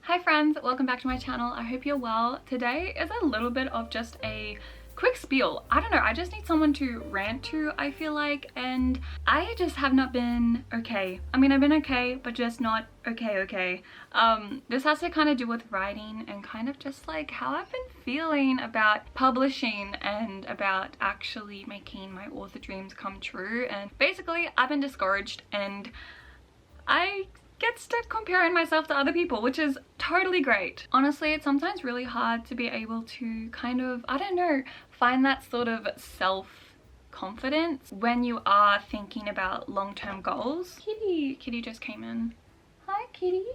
Hi friends, welcome back to my channel. I hope you're well. Today is a little bit of just a quick spiel. I don't know, I just need someone to rant to, I feel like, and I just have not been okay. I mean, I've been okay, but just not okay. This has to kind of do with writing and kind of just like how I've been feeling about publishing and about actually making my author dreams come true. And basically, I've been discouraged and I get stuck comparing myself to other people, which is totally great. Honestly, it's sometimes really hard to be able to kind of, I don't know, find that sort of self-confidence when you are thinking about long-term goals. Kitty just came in. Hi, Kitty.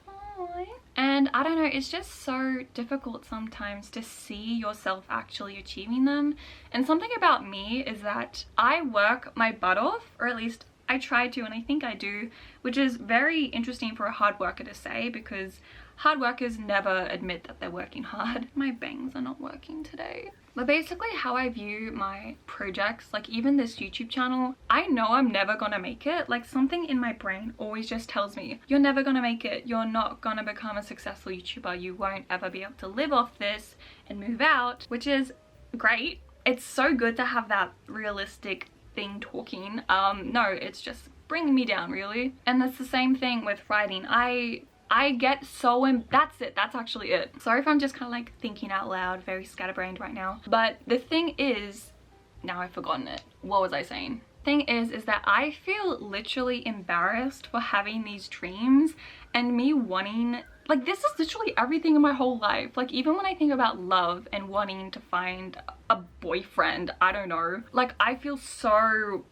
Hi. And I don't know, it's just so difficult sometimes to see yourself actually achieving them. And something about me is that I work my butt off, or at least I try to, and I think I do, which is very interesting for a hard worker to say because hard workers never admit that they're working hard. My bangs are not working today. But basically how I view my projects, like even this YouTube channel, I know I'm never gonna make it. Like something in my brain always just tells me, you're never gonna make it. You're not gonna become a successful YouTuber. You won't ever be able to live off this and move out, which is great. It's so good to have that realistic thing talking. No, it's just bringing me down really. And that's the same thing with writing. I get so that's it, that's actually it. Sorry if I'm just kind of like thinking out loud, very scatterbrained right now. But the thing is, now I've forgotten it. What was I saying? Thing is that I feel literally embarrassed for having these dreams and me wanting, like, this is literally everything in my whole life. Like even when I think about love and wanting to find a boyfriend, I don't know, like I feel so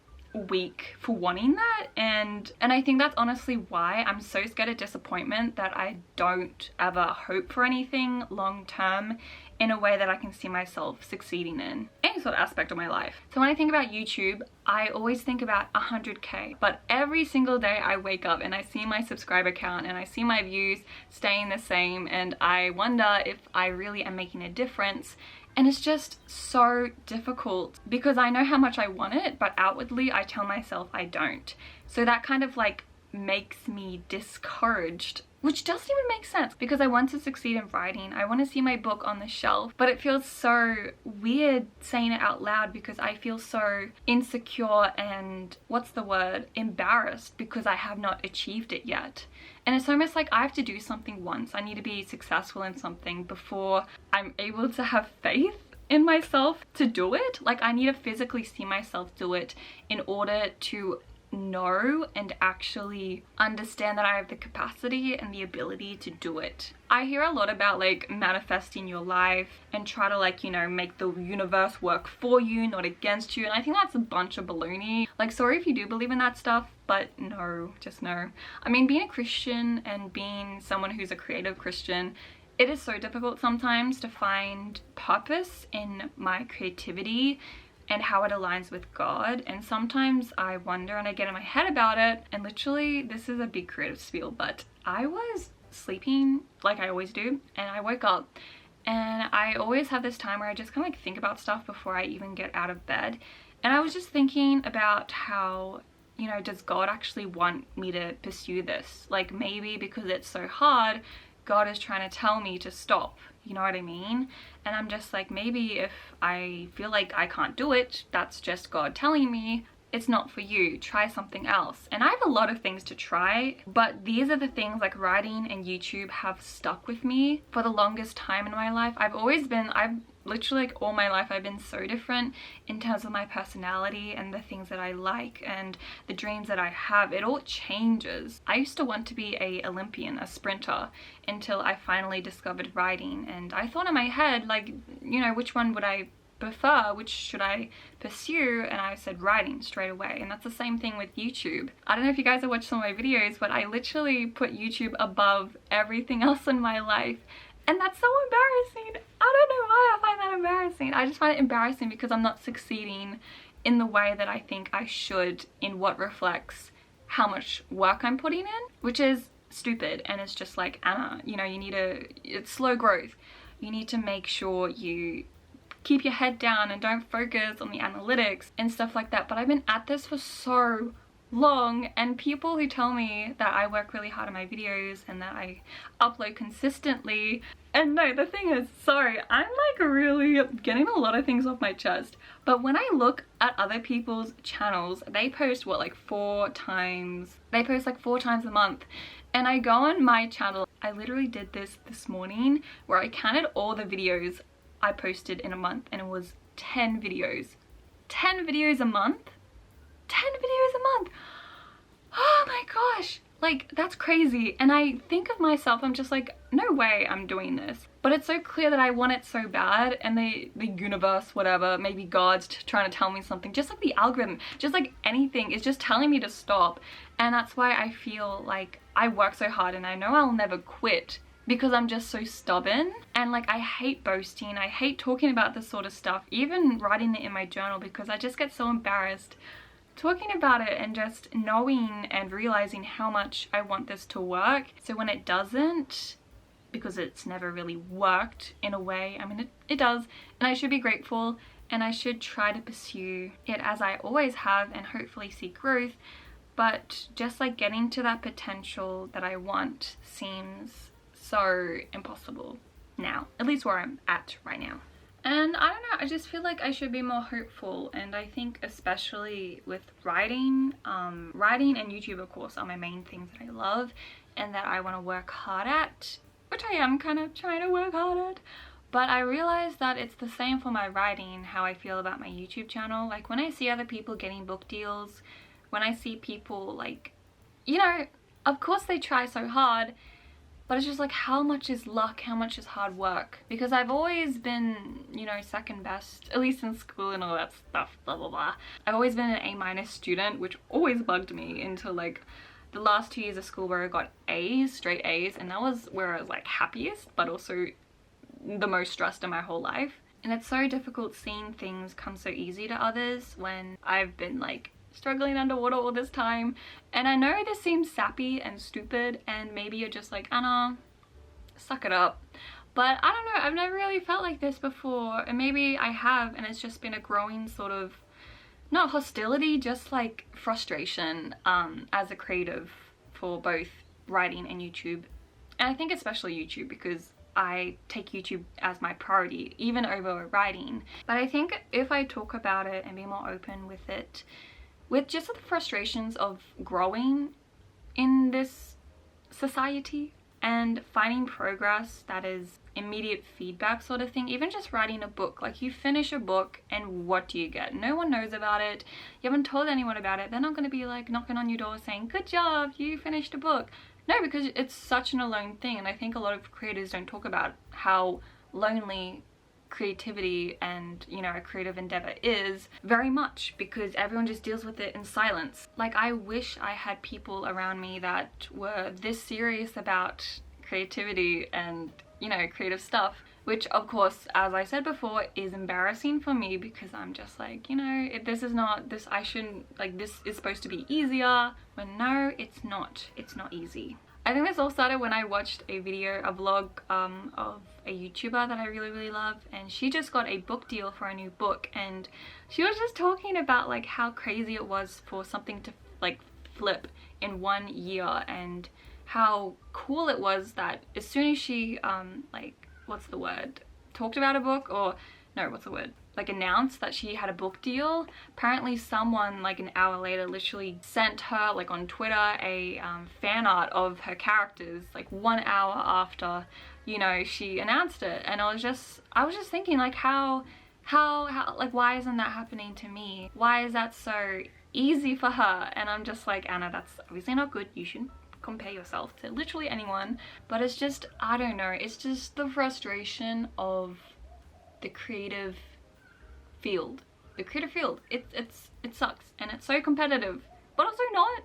weak for wanting that, and I think that's honestly why I'm so scared of disappointment that I don't ever hope for anything long term in a way that I can see myself succeeding in any sort of aspect of my life. So when I think about YouTube, I always think about 100k, but every single day I wake up and I see my subscriber count and I see my views staying the same, and I wonder if I really am making a difference. And it's just so difficult because I know how much I want it, but outwardly I tell myself I don't. So that kind of like makes me discouraged, which doesn't even make sense because I want to succeed in writing. I want to see my book on the shelf, but it feels so weird saying it out loud because I feel so insecure and what's the word? Embarrassed because I have not achieved it yet. And it's almost like I have to do something once. I need to be successful in something before I'm able to have faith in myself to do it. Like I need to physically see myself do it in order to know and actually understand that I have the capacity and the ability to do it. I hear a lot about like manifesting your life and try to like, you know, make the universe work for you, not against you. And I think that's a bunch of baloney. Like, sorry if you do believe in that stuff, but no, just no. I mean, being a Christian and being someone who's a creative Christian, it is so difficult sometimes to find purpose in my creativity and how it aligns with God. And sometimes I wonder and I get in my head about it, and literally this is a big creative spiel, but I was sleeping like I always do and I woke up and I always have this time where I just kind of like think about stuff before I even get out of bed, and I was just thinking about how, you know, does God actually want me to pursue this? Like maybe because it's so hard, God is trying to tell me to stop, you know what I mean? And I'm just like, maybe if I feel like I can't do it, that's just God telling me it's not for you, try something else. And I have a lot of things to try, but these are the things, like writing and YouTube have stuck with me for the longest time in my life. I've literally like all my life I've been so different in terms of my personality and the things that I like and the dreams that I have. It all changes. I used to want to be a Olympian, a sprinter, until I finally discovered writing, and I thought in my head, like, you know, which one would I prefer, which should I pursue, and I said writing straight away. And that's the same thing with YouTube. I don't know if you guys have watched some of my videos, but I literally put YouTube above everything else in my life. And that's so embarrassing. I don't know why I find that embarrassing. I just find it embarrassing because I'm not succeeding in the way that I think I should, in what reflects how much work I'm putting in, which is stupid. And it's just like, Anna, you know, it's slow growth. You need to make sure you keep your head down and don't focus on the analytics and stuff like that. But I've been at this for so long, and people who tell me that I work really hard on my videos and that I upload consistently. And no, the thing is, sorry, I'm like really getting a lot of things off my chest, but when I look at other people's channels, they post what, like 4 times, they post like 4 times a month, and I go on my channel. I literally did this morning where I counted all the videos I posted in a month, and it was 10 videos. 10 videos a month? 10 videos a month! Oh my gosh, like that's crazy. And I think of myself, I'm just like, no way I'm doing this. But it's so clear that I want it so bad, and the universe, whatever, maybe God's trying to tell me something, just like the algorithm, just like anything is just telling me to stop. And that's why I feel like I work so hard, and I know I'll never quit because I'm just so stubborn. And like, I hate boasting, I hate talking about this sort of stuff, even writing it in my journal, because I just get so embarrassed talking about it and just knowing and realizing how much I want this to work. So when it doesn't, because it's never really worked in a way, I mean it does, and I should be grateful, and I should try to pursue it as I always have and hopefully see growth. But just like getting to that potential that I want seems so impossible now, at least where I'm at right now. And I don't know, I just feel like I should be more hopeful, and I think especially with writing, writing and YouTube of course are my main things that I love and that I want to work hard at, which I am kind of trying to work hard at. But I realize that it's the same for my writing, how I feel about my YouTube channel. Like when I see other people getting book deals, when I see people like, you know, of course they try so hard, but it's just like, how much is luck, how much is hard work? Because I've always been, you know, second best, at least in school and all that stuff, blah blah blah. I've always been an A- student, which always bugged me until like the last 2 years of school where I got A's, straight A's, and that was where I was like happiest, but also the most stressed in my whole life. And it's so difficult seeing things come so easy to others when I've been like struggling underwater all this time. And I know this seems sappy and stupid, and maybe you're just like, Anna, suck it up. But I don't know, I've never really felt like this before, and maybe I have, and it's just been a growing sort of, not hostility, just like frustration as a creative for both writing and YouTube. And I think especially YouTube, because I take YouTube as my priority, even over writing. But I think if I talk about it and be more open with it, with just the frustrations of growing in this society and finding progress that is immediate feedback sort of thing, even just writing a book, like you finish a book and what do you get? No one knows about it, you haven't told anyone about it, they're not going to be like knocking on your door saying, good job, you finished a book. No, because it's such an alone thing, and I think a lot of creators don't talk about how lonely creativity and, you know, a creative endeavor is very much, because everyone just deals with it in silence. Like, I wish I had people around me that were this serious about creativity and, you know, creative stuff, which of course, as I said before, is embarrassing for me, because I'm just like, you know, this is not, this, I shouldn't, like, this is supposed to be easier, when no, it's not easy. I think this all started when I watched a vlog of a YouTuber that I really love, and she just got a book deal for a new book, and she was just talking about like how crazy it was for something to like flip in 1 year, and how cool it was that as soon as she like, what's the word, talked about a book, or no, what's the word, like announced that she had a book deal, apparently someone like an hour later literally sent her like on Twitter a fan art of her characters, like 1 hour after, you know, she announced it. And I was just thinking like, how like, why isn't that happening to me? Why is that so easy for her? And I'm just like, Anna, that's obviously not good, you shouldn't compare yourself to literally anyone. But it's just, I don't know, it's just the frustration of the creative field. It sucks, and it's so competitive, but also not.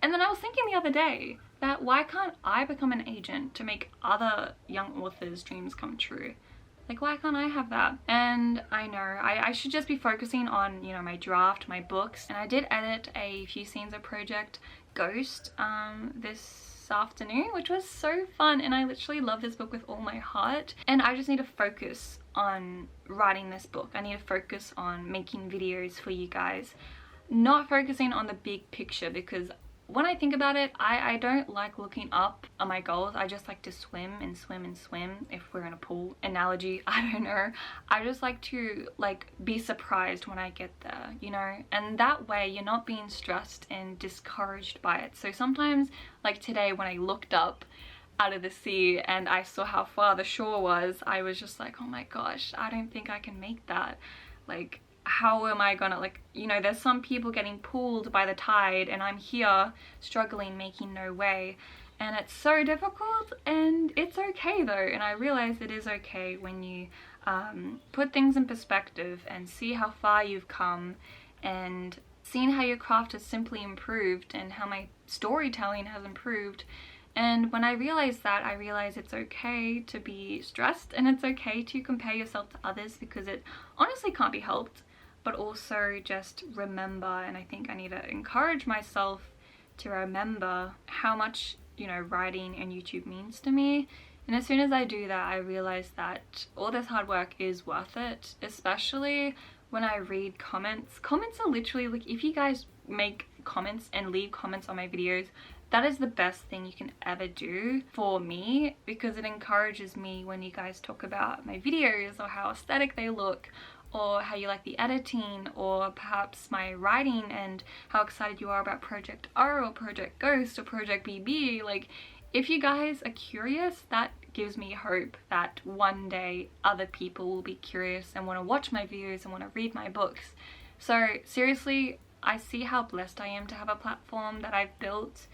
And then I was thinking the other day that why can't I become an agent to make other young authors' dreams come true? Like, why can't I have that? And I know I should just be focusing on, you know, my draft, my books. And I did edit a few scenes of Project Ghost this afternoon, which was so fun, and I literally love this book with all my heart. And I just need to focus on writing this book. I need to focus on making videos for you guys. not focusing on the big picture, because when I think about it, I don't like looking up on my goals. I just like to swim and swim and swim. If we're in a pool analogy, I don't know. I just like to be surprised when I get there, you know? And that way you're not being stressed and discouraged by it. So sometimes, like today when I looked up out of the sea and I saw how far the shore was, I was just like, oh my gosh, I don't think I can make that. Like, how am I gonna, you know, there's some people getting pulled by the tide and I'm here struggling, making no way, and it's so difficult. And it's okay though, and I realize it is okay when you put things in perspective and see how far you've come, and seeing how your craft has simply improved and how my storytelling has improved. And when I realize that, I realize it's okay to be stressed and it's okay to compare yourself to others, because it honestly can't be helped. But also just remember, and I think I need to encourage myself to remember how much, you know, writing and YouTube means to me. And as soon as I do that, I realize that all this hard work is worth it, especially when I read comments. Comments are literally, like, if you guys make comments and leave comments on my videos, that is the best thing you can ever do for me, because it encourages me when you guys talk about my videos or how aesthetic they look, or how you like the editing, or perhaps my writing and how excited you are about Project R or Project Ghost or Project BB. Like, if you guys are curious, that gives me hope that one day other people will be curious and want to watch my videos and want to read my books. So seriously, I see how blessed I am to have a platform that I've built,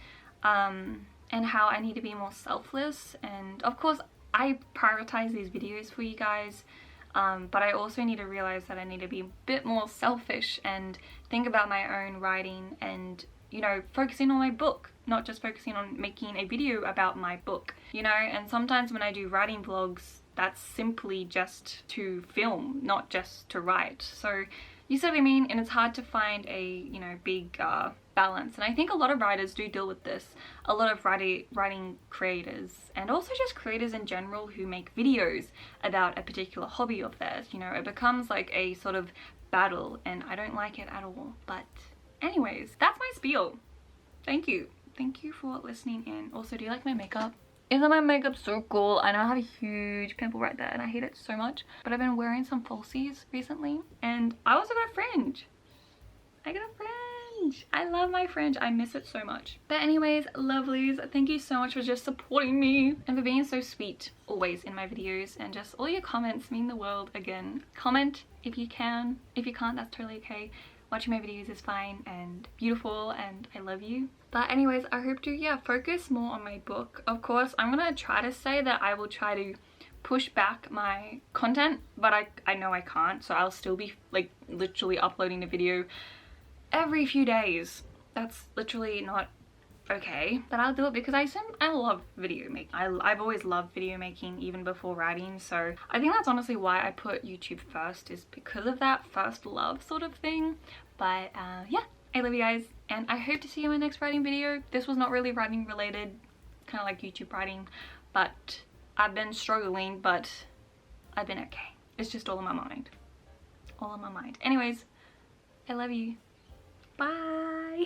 and how I need to be more selfless. And of course I prioritize these videos for you guys, but I also need to realize that I need to be a bit more selfish and think about my own writing and, you know, focusing on my book, not just focusing on making a video about my book, you know. And sometimes when I do writing vlogs, that's simply just to film, not just to write. So you see what I mean? And it's hard to find a, you know, big balance. And I think a lot of writers do deal with this. A lot of writing creators, and also just creators in general who make videos about a particular hobby of theirs. You know, it becomes like a sort of battle, and I don't like it at all. But anyways, that's my spiel. Thank you. Thank you for listening in. Also, do you like my makeup? Isn't my makeup so cool? I know I have a huge pimple right there and I hate it so much, but I've been wearing some falsies recently, and I also got a fringe. I got a fringe. I love my fringe. I miss it so much. But anyways, lovelies, thank you so much for just supporting me and for being so sweet always in my videos, and just all your comments mean the world. Again, comment if you can. If you can't, that's totally okay. Watching my videos is fine and beautiful, and I love you. But anyways, I hope to, yeah, focus more on my book. Of course, I'm gonna try to say that I will try to push back my content, but I know I can't, so I'll still be like literally uploading a video every few days. That's literally not okay, but I'll do it because I love video making. I've always loved video making even before writing, so I think that's honestly why I put YouTube first, is because of that first love sort of thing. But yeah, I love you guys, and I hope to see you in my next writing video. This was not really writing related, kind of like YouTube writing, but I've been struggling, but I've been okay. It's just all in my mind. All in my mind. Anyways, I love you. Bye.